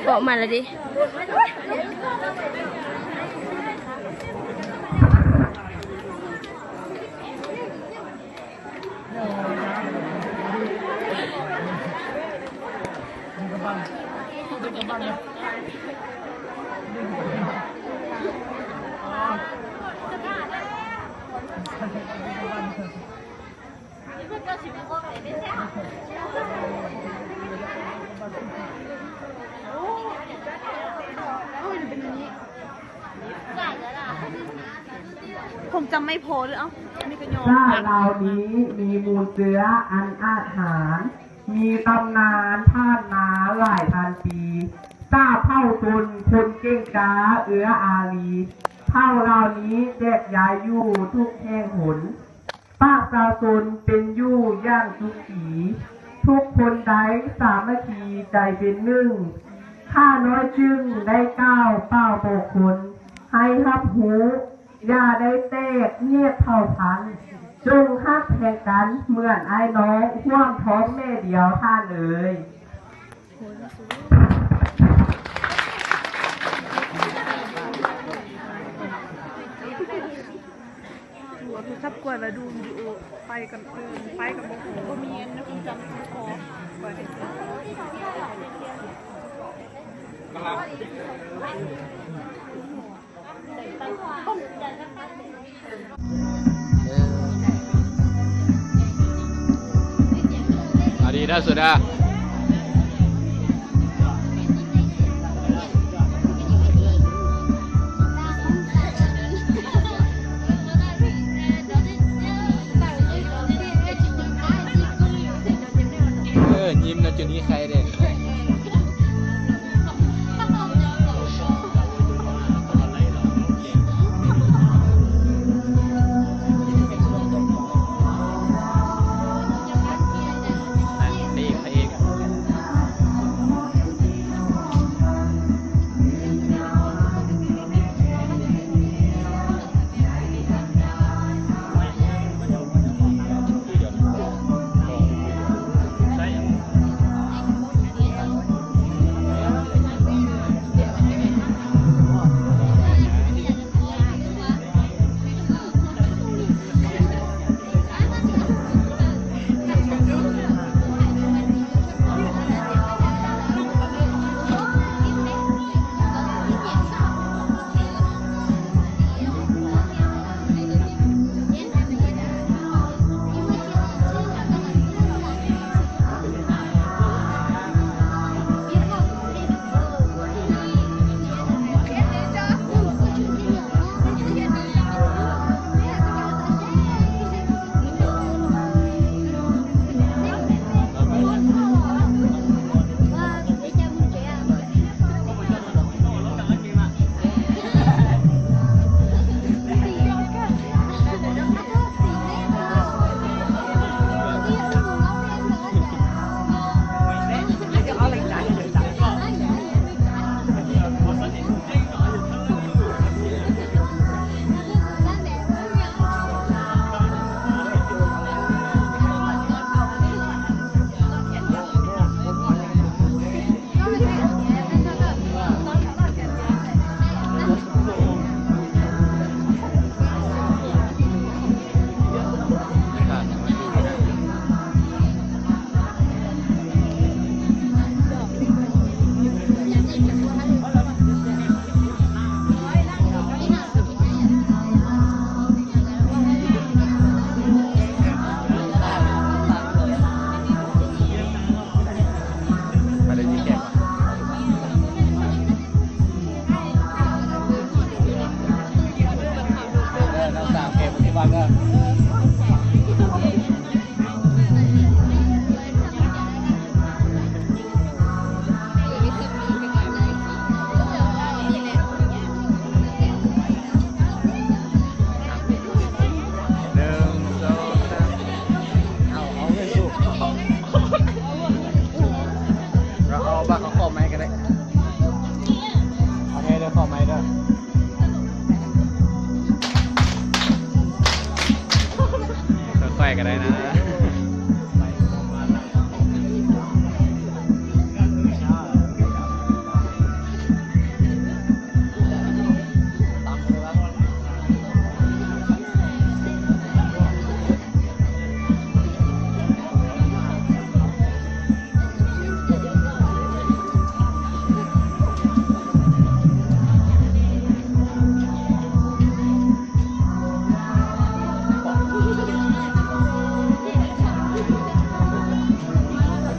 บอกมาแล้วดิผมจำไม่โพสเลยนี่ก็ยอมถ้าเหล่านี้มีมูลเชื้ออันอาถรรพ์มีตำนานท่านนาหลายพันปีทราบเท่าตนคนเก่งกาเอื้ออารีเท่าเหล่านี้แจกย้ายอยู่ทุกแห่งหนปากสาวตนเป็นอยู่ย่างทุกสีทุกคนใดสามัคคีใจเป็นหนึ่งข้าน้อยจึงได้ก้าวเป้าโบกคนให้รับหูอย่าได้แตกเงียบเท่าพันจงฮักแข่งกันเหมือนไอ้น้องห่วงท้องแม่เดียวท่านเอ๋ยทับกว่าแล้วดูวิดีโอไปกันไปกับโมโหก็มีนะคุณจำคอกว่าดีนะสุดายิ้มนะจุดนี้ใครเด็ก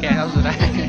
แกครับสุดท้าย